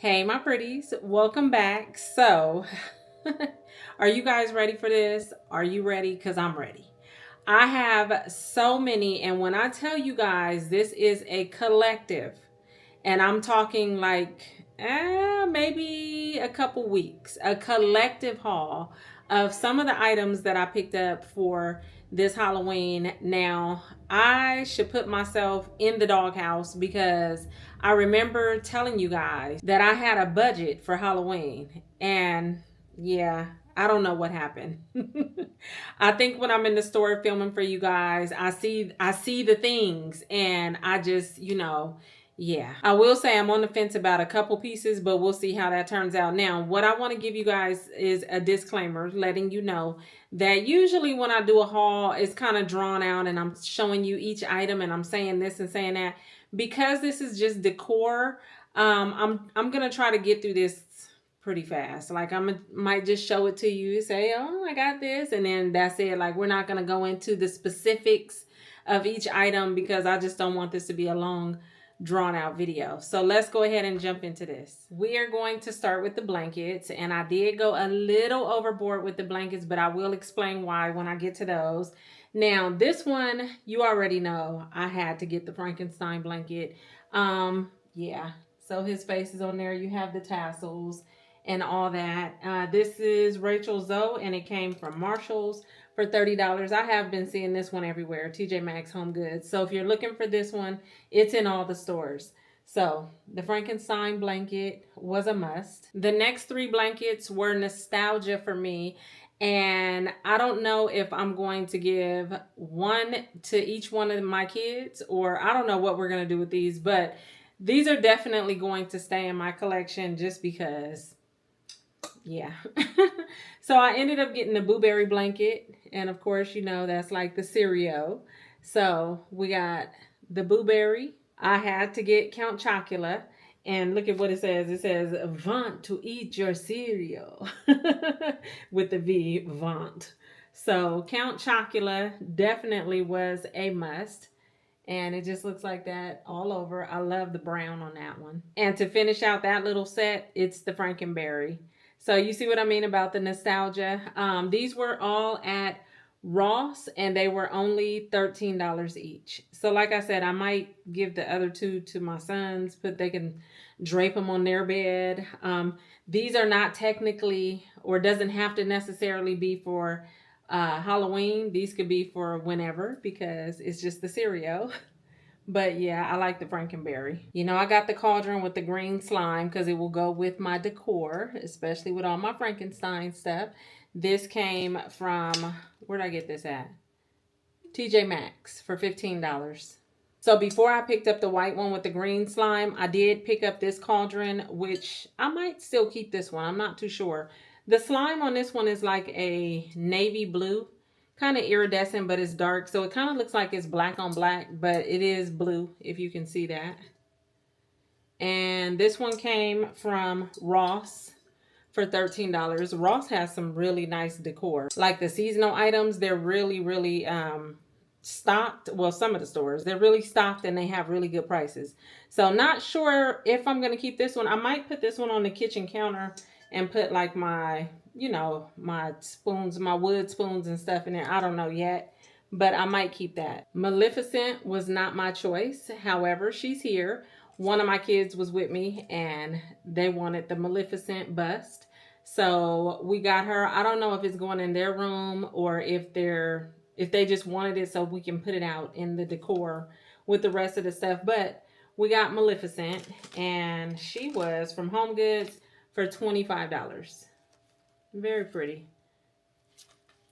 Hey, my pretties, welcome back. So, are you guys ready for this? Are you ready? Because I'm ready. I have so many, and when I tell you guys, this is a collective, and I'm talking like maybe a couple weeks, a collective haul of some of the items that I picked up for this Halloween. Now, I should put myself in the doghouse because I remember telling you guys that I had a budget for Halloween, and yeah, I don't know what happened. I think when I'm in the store filming for you guys, I see the things and I just, yeah. I will say I'm on the fence about a couple pieces, but we'll see how that turns out. Now, what I want to give you guys is a disclaimer letting you know that usually when I do a haul, it's kind of drawn out and I'm showing you each item and I'm saying this and saying that. Because this is just decor, I'm gonna try to get through this pretty fast. Like might just show it to you, say, "Oh, I got this," and then that's it. Like we're not gonna go into the specifics of each item because I just don't want this to be a long drawn out video. So let's go ahead and jump into this. We are going to start with the blankets, and I did go a little overboard with the blankets, but I will explain why when I get to those. Now, this one, you already know I had to get the Frankenstein blanket. Yeah. So his face is on there. You have the tassels and all that. This is Rachel Zoe, and it came from Marshall's for $30. I have been seeing this one everywhere, TJ Maxx, Home Goods. So if you're looking for this one, it's in all the stores. So the Frankenstein blanket was a must. The next three blankets were nostalgia for me. And I don't know if I'm going to give one to each one of my kids, or I don't know what we're going to do with these, but these are definitely going to stay in my collection just because, yeah. So I ended up getting the blueberry blanket. And of course, that's like the cereal. So we got the blueberry. I had to get Count Chocula. And look at what it says. It says, "Want to eat your cereal." With the V, want. So Count Chocula definitely was a must. And it just looks like that all over. I love the brown on that one. And to finish out that little set, it's the Frankenberry. So you see what I mean about the nostalgia. These were all at Ross and they were only $13 each. So like I said, I might give the other two to my sons, but they can drape them on their bed. These are not technically, or doesn't have to necessarily be for Halloween. These could be for whenever because it's just the cereal. But yeah, I like the Frankenberry. I got the cauldron with the green slime because it will go with my decor, especially with all my Frankenstein stuff. This came from, where'd I get this at? TJ Maxx for $15. So before I picked up the white one with the green slime, I did pick up this cauldron, which I might still keep this one. I'm not too sure. The slime on this one is like a navy blue, kind of iridescent, but it's dark. So it kind of looks like it's black on black, but it is blue, if you can see that. And this one came from Ross for $13. Ross has some really nice decor. Like the seasonal items, they're really, really stocked. Well, some of the stores, they're really stocked and they have really good prices. So not sure if I'm going to keep this one. I might put this one on the kitchen counter and put like my, my spoons, my wood spoons and stuff in there. I don't know yet, but I might keep that. Maleficent was not my choice. However, she's here. One of my kids was with me and they wanted the Maleficent bust. So we got her. I don't know if it's going in their room or if they just wanted it so we can put it out in the decor with the rest of the stuff. But we got Maleficent and she was from Home Goods for $25. Very pretty.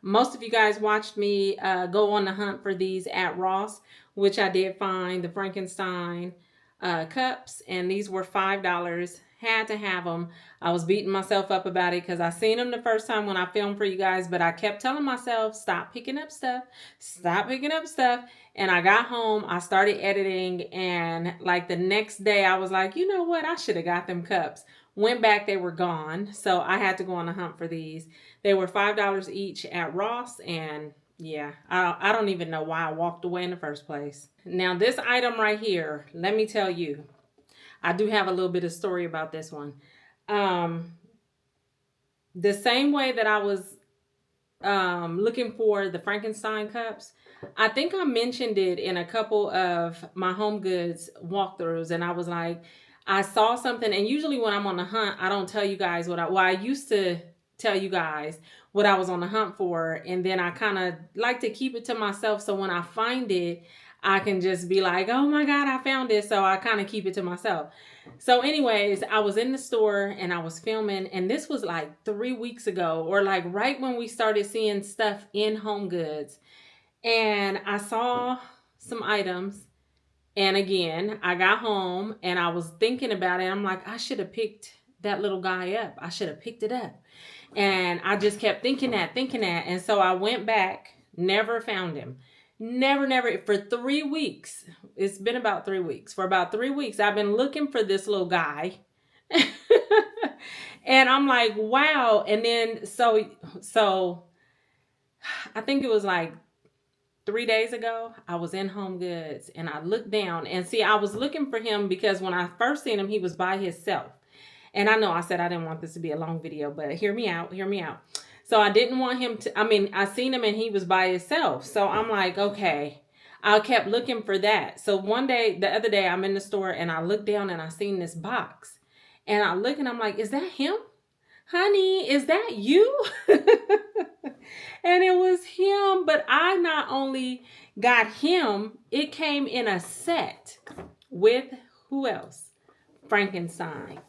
Most of you guys watched me go on the hunt for these at Ross, which I did find the Frankenstein cups, and these were $5. Had to have them. I was beating myself up about it because I seen them the first time when I filmed for you guys, but I kept telling myself, stop picking up stuff, stop picking up stuff. And I got home, I started editing, and like the next day I was like, you know what, I should have got them cups. Went back, they were gone. So I had to go on a hunt for these. They were $5 each at Ross, and yeah, I don't even know why I walked away in the first place. Now this item right here, let me tell you, I do have a little bit of story about this one. Um, the same way that I was looking for the Frankenstein cups. I think I mentioned it in a couple of my home goods walkthroughs, and I was like, I saw something, and usually when I'm on the hunt, I don't tell you guys what I used to tell you guys what I was on the hunt for, and then I kind of like to keep it to myself, so when I find it, I can just be like, oh my God, I found it. So I kind of keep it to myself. So, anyways, I was in the store and I was filming, and this was like 3 weeks ago, or like right when we started seeing stuff in Home Goods. And I saw some items, and again, I got home and I was thinking about it. I'm like, I should have picked that little guy up. I should have picked it up. And I just kept thinking that. And so I went back, never found him. Never, for 3 weeks. It's been about 3 weeks. For about 3 weeks, I've been looking for this little guy. And I'm like, wow. And then, so I think it was like 3 days ago, I was in Home Goods and I looked down and see, I was looking for him because when I first seen him, he was by himself. And I know I said I didn't want this to be a long video, but hear me out. So I didn't want him to, I seen him and he was by himself. So I'm like, okay, I kept looking for that. So the other day, I'm in the store and I looked down and I seen this box. And I look and I'm like, is that him? Honey, is that you? And it was him, but I not only got him, it came in a set with who else? Frankenstein.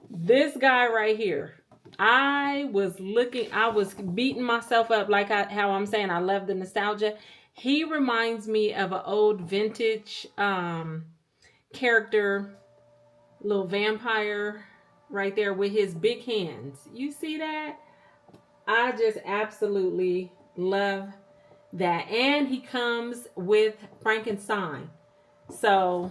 This guy right here. I was beating myself up like how I'm saying I love the nostalgia. He reminds me of an old vintage character, little vampire right there with his big hands. You see that? I just absolutely love that. And he comes with Frankenstein. So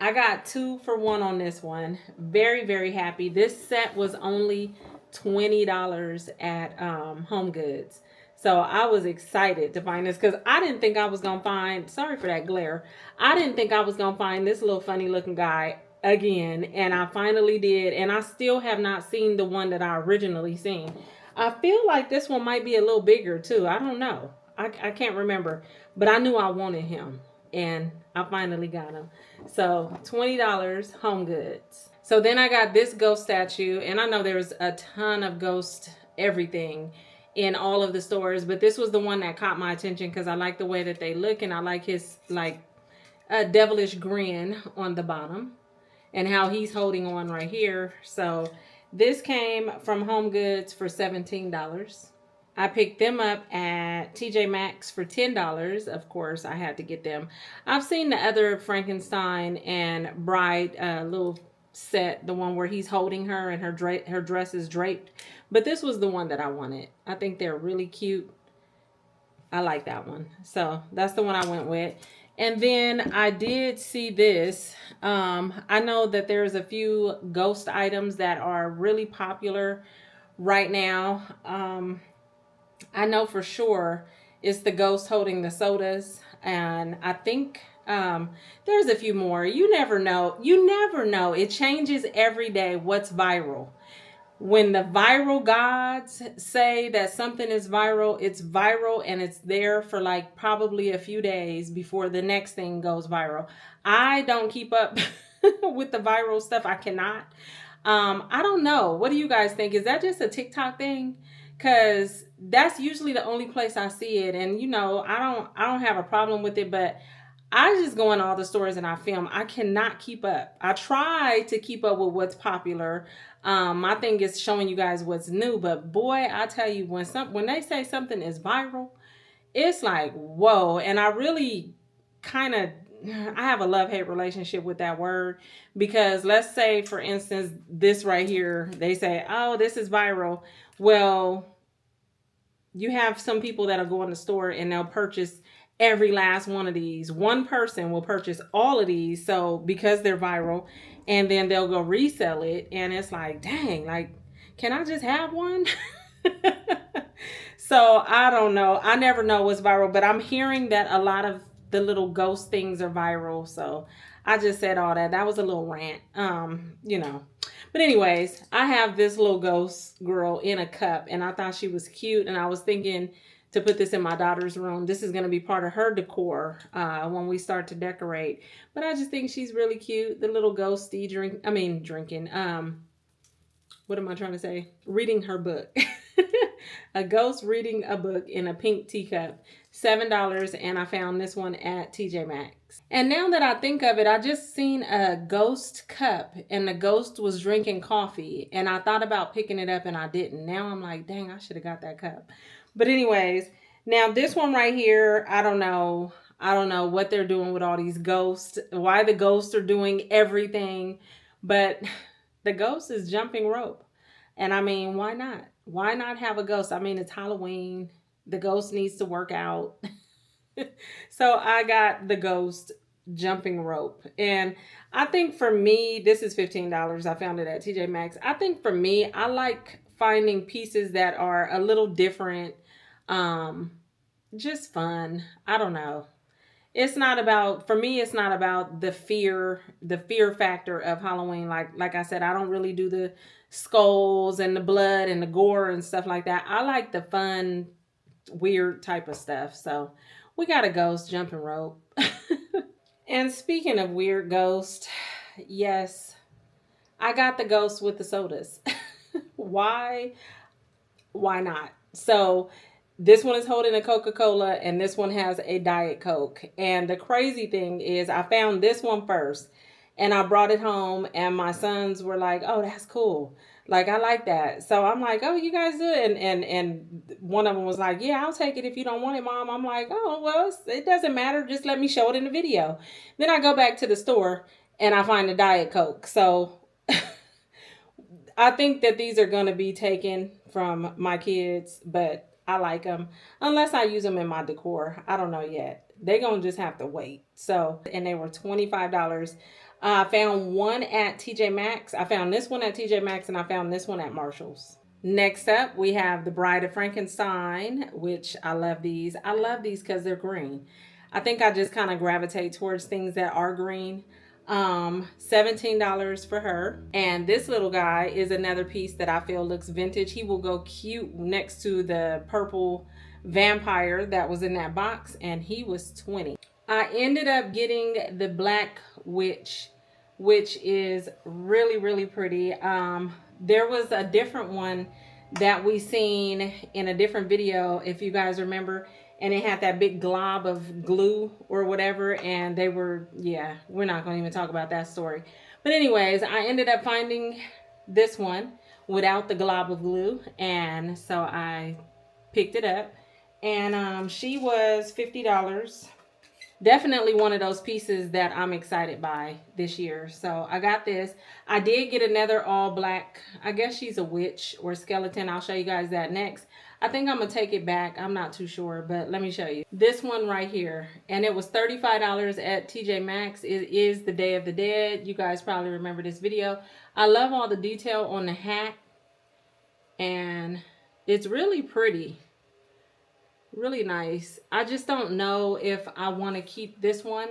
I got 2 for 1 on this one. Very, very happy. This set was only $20 at Home Goods. So I was excited to find this because I didn't think I was going to find, sorry for that glare. I didn't think I was going to find this little funny looking guy again. And I finally did. And I still have not seen the one that I originally seen. I feel like this one might be a little bigger too. I don't know. I can't remember. But I knew I wanted him. And I finally got him. So $20 Home Goods. So then I got this ghost statue. And I know there's a ton of ghost everything in all of the stores. But this was the one that caught my attention because I like the way that they look. And I like his devilish grin on the bottom. And how he's holding on right here. So this came from Home Goods for $17. I picked them up at TJ Maxx for $10. Of course, I had to get them. I've seen the other Frankenstein and Bride little set, the one where he's holding her and her dress is draped. But this was the one that I wanted. I think they're really cute. I like that one. So that's the one I went with. And then I did see this. I know that there's a few ghost items that are really popular right now. I know for sure it's the ghost holding the sodas. And I think there's a few more. You never know. It changes every day what's viral. When the viral gods say that something is viral, it's viral and it's there for like probably a few days before the next thing goes viral. I don't keep up with the viral stuff. I cannot. I don't know. What do you guys think? Is that just a TikTok thing? Because that's usually the only place I see it. And you know, I don't have a problem with it, but I just go in all the stores and I film. I cannot keep up. I try to keep up with what's popular. My thing is showing you guys what's new, but boy, I tell you, when they say something is viral, it's like, whoa. And I really I have a love-hate relationship with that word because let's say, for instance, this right here, they say, oh, this is viral. Well, you have some people that'll go in the store and they'll purchase every last one of these. One person will purchase all of these. So because they're viral, and then they'll go resell it. And it's like, dang, like, can I just have one? So I don't know. I never know what's viral, but I'm hearing that a lot of the little ghost things are viral. So I just said all that. That was a little rant. You know. But anyways, I have this little ghost girl in a cup, and I thought she was cute, and I was thinking to put this in my daughter's room. This is going to be part of her decor when we start to decorate. But I just think she's really cute. The little ghosty drinking. What am I trying to say? Reading her book. A ghost reading a book in a pink teacup. $7, and I found this one at TJ Maxx. And now that I think of it, I just seen a ghost cup, and the ghost was drinking coffee, and I thought about picking it up and I didn't. Now I'm like, dang, I should have got that cup. But anyways, now this one right here, I don't know. I don't know what they're doing with all these ghosts, why the ghosts are doing everything, but the ghost is jumping rope. And I mean, why not? Why not have a ghost? I mean, it's Halloween. The ghost needs to work out. So I got the ghost jumping rope. And I think for me, this is $15. I found it at TJ Maxx. I think for me, I like finding pieces that are a little different. Just fun. I don't know. It's not about, for me, it's not about the fear factor of Halloween. Like I said, I don't really do the skulls and the blood and the gore and stuff like that. I like the fun, weird type of stuff. So we got a ghost jumping rope. And speaking of weird ghost, yes, I got the ghost with the sodas. Why? Why not? So this one is holding a Coca-Cola, and this one has a Diet Coke. And the crazy thing is I found this one first, and I brought it home, and my sons were like, oh, that's cool. Like, I like that. So I'm like, oh, you guys do it. And one of them was like, yeah, I'll take it if you don't want it, Mom. I'm like, oh, well, it doesn't matter. Just let me show it in the video. Then I go back to the store, and I find a Diet Coke. So I think that these are going to be taken from my kids, but I like them. Unless I use them in my decor. I don't know yet. They're going to just have to wait. So, and they were $25. I found one at TJ Maxx. I found this one at TJ Maxx, and I found this one at Marshall's. Next up, we have the Bride of Frankenstein, which I love these. I love these because they're green. I think I just kind of gravitate towards things that are green. $17 for her. And this little guy is another piece that I feel looks vintage. He will go cute next to the purple vampire that was in that box, and he was $20. I ended up getting the Black Witch, which is really, really pretty. There was a different one that we seen in a different video, if you guys remember, and it had that big glob of glue or whatever, and they were, yeah, we're not going to even talk about that story. But anyways, I ended up finding this one without the glob of glue, and so I picked it up, and she was $50. Definitely one of those pieces that I'm excited by this year. So I got this. I did get another all black, I guess she's a witch or skeleton. I'll show you guys that next. I think I'm going to take it back. I'm not too sure, but let me show you. This one right here. And it was $35 at TJ Maxx. It is the Day of the Dead. You guys probably remember this video. I love all the detail on the hat. And it's really pretty. Really nice. I just don't know if I want to keep this one.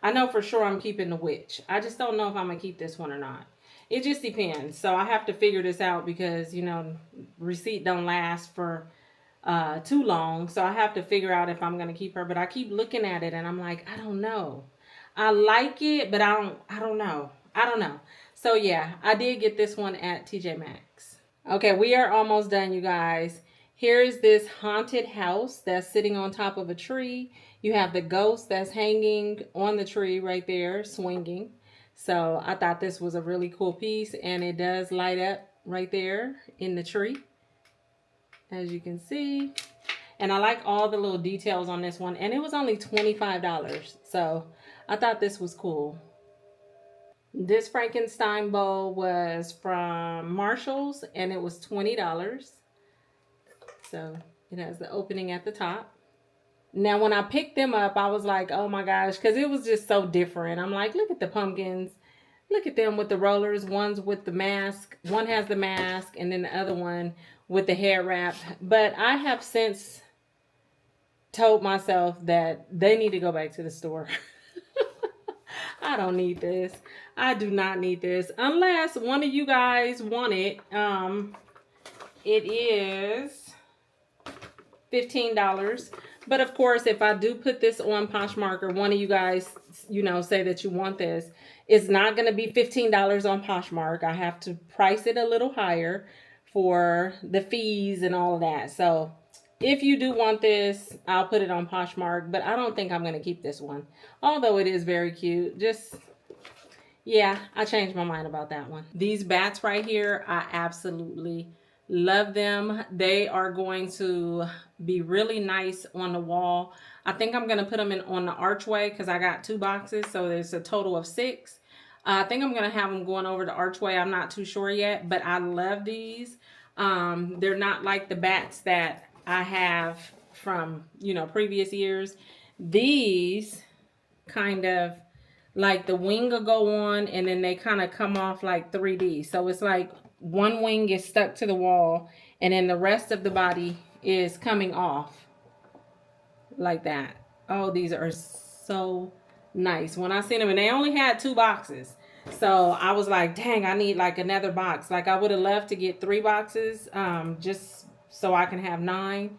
I know for sure I'm keeping the witch. I just don't know if I'm going to keep this one or not. It just depends. So I have to figure this out because, you know, receipt don't last for too long. So I have to figure out if I'm going to keep her. But I keep looking at it and I'm like, I don't know. I like it, but I don't know. I don't know. So yeah, I did get this one at TJ Maxx. Okay, we are almost done, you guys. Here's this haunted house that's sitting on top of a tree. You have the ghost that's hanging on the tree right there, swinging. So I thought this was a really cool piece, and it does light up right there in the tree, as you can see. And I like all the little details on this one, and it was only $25. So I thought this was cool. This Frankenstein bowl was from Marshall's, and it was $20. So it has the opening at the top. Now, when I picked them up, I was like, oh my gosh, because it was just so different. I'm like, look at the pumpkins. Look at them with the rollers. One's with the mask. One has the mask, and then the other one with the hair wrap. But I have since told myself that they need to go back to the store. I don't need this. I do not need this unless one of you guys want it. It is $15. But of course, if I do put this on Poshmark, one of you guys, you know, say that you want this, it's not going to be $15 on Poshmark. I have to price it a little higher for the fees and all of that. So if you do want this, I'll put it on Poshmark, but I don't think I'm going to keep this one. Although it is very cute. Just, yeah, I changed my mind about that one. These bats right here, I absolutely love them. They are going to be really nice on the wall. I think I'm going to put them in on the archway because I got 2 boxes. So there's a total of 6. I think I'm going to have them going over the archway. I'm not too sure yet, but I love these. They're not like the bats that I have from, you know, previous years. These kind of like the wing will go on and then they kind of come off like 3D. So it's like one wing is stuck to the wall and then the rest of the body is coming off like that. Oh, these are so nice. When I seen them, and they only had 2 boxes. So I was like, dang, I need like another box. Like I would have loved to get 3 boxes just so I can have 9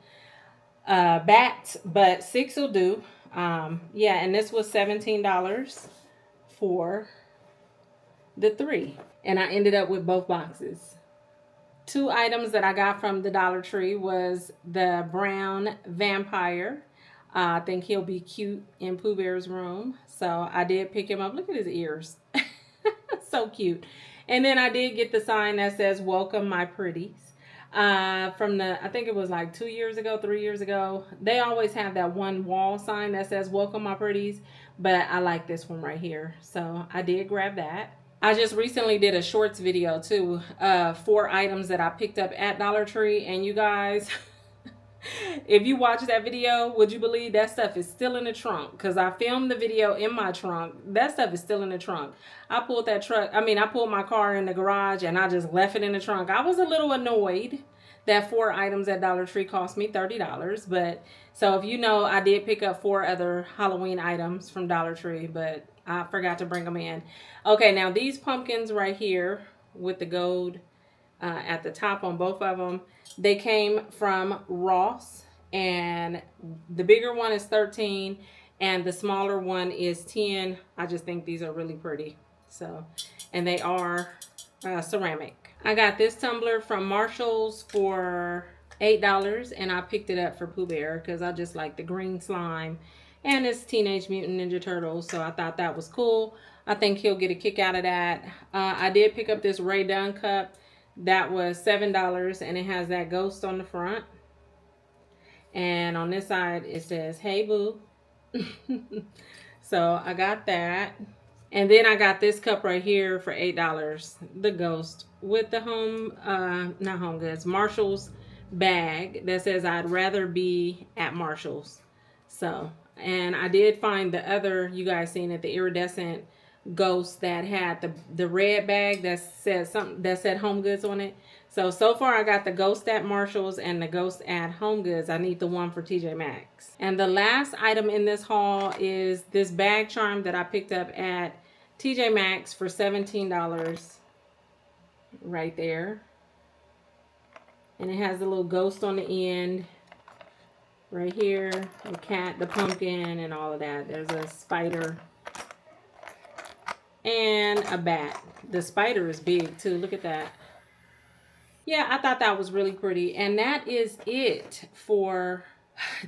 bats, but 6 will do. Yeah, and this was $17 for the 3. And I ended up with both boxes. 2 items that I got from the Dollar Tree was the brown vampire. I think he'll be cute in Pooh Bear's room. So I did pick him up. Look at his ears. So cute. And then I did get the sign that says, "Welcome, my pretties." From I think it was like 2 years ago, 3 years ago. They always have that one wall sign that says, "Welcome, my pretties." But I like this one right here. So I did grab that. I just recently did a shorts video too. 4 items that I picked up at Dollar Tree. And you guys... if you watch that video, would you believe that stuff is still in the trunk? Because I filmed the video in my trunk. That stuff is still in the trunk. I pulled my car in the garage and I just left it in the trunk. I was a little annoyed that 4 items at Dollar Tree cost me $30. But so if you know, I did pick up 4 other Halloween items from Dollar Tree, but I forgot to bring them in. Okay, now these pumpkins right here with the gold at the top on both of them, they came from Ross, and the bigger one is 13 and the smaller one is 10. I just think these are really pretty. So, and they are ceramic. I got this tumbler from Marshall's for $8 and I picked it up for Pooh Bear because I just like the green slime and it's Teenage Mutant Ninja Turtles, so I thought that was cool. I think he'll get a kick out of that. I did pick up this Ray Dunn cup. That was $7 and it has that ghost on the front. And on this side it says, "Hey boo." So I got that. And then I got this cup right here for $8. The ghost with the not Home Goods, Marshall's bag that says, "I'd rather be at Marshall's." So, and I did find the other, you guys seen it, the iridescent ghost that had the red bag that said something that said Home Goods on it. So far I got the ghost at Marshall's and the ghost at Home Goods. I need the one for TJ Maxx. And the last item in this haul is this bag charm that I picked up at TJ Maxx for $17 right there. And it has a little ghost on the end right here, the cat, the pumpkin, and all of that. There's a spider and a bat. The spider is big too. Look at that. Yeah, I thought that was really pretty. And that is it for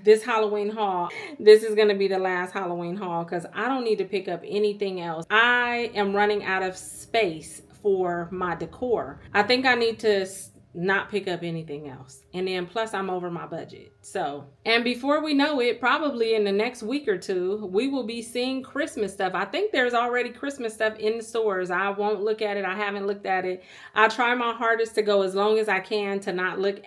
this Halloween haul. This is going to be the last Halloween haul because I don't need to pick up anything else. I am running out of space for my decor. I think I need to not pick up anything else. And then plus I'm over my budget. So, and before we know it, probably in the next week or 2, we will be seeing Christmas stuff. I think there's already Christmas stuff in the stores. I won't look at it. I haven't looked at it. I try my hardest to go as long as I can to not look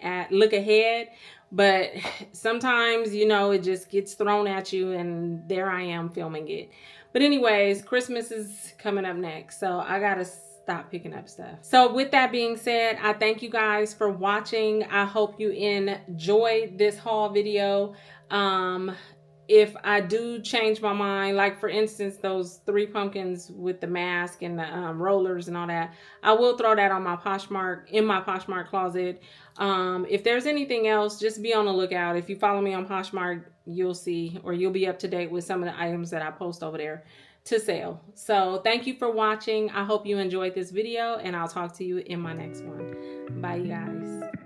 ahead. But sometimes, you know, it just gets thrown at you and there I am filming it. But anyways, Christmas is coming up next. So I got to stop picking up stuff. So with that being said, I thank you guys for watching. I hope you enjoyed this haul video. if I do change my mind, like for instance, those 3 pumpkins with the mask and the rollers and all that, I will throw that on my Poshmark, in my Poshmark closet. If there's anything else, just be on the lookout. If you follow me on Poshmark, you'll see, or you'll be up to date with some of the items that I post over there to sale. So thank you for watching. I hope you enjoyed this video, and I'll talk to you in my next one. Bye, you guys.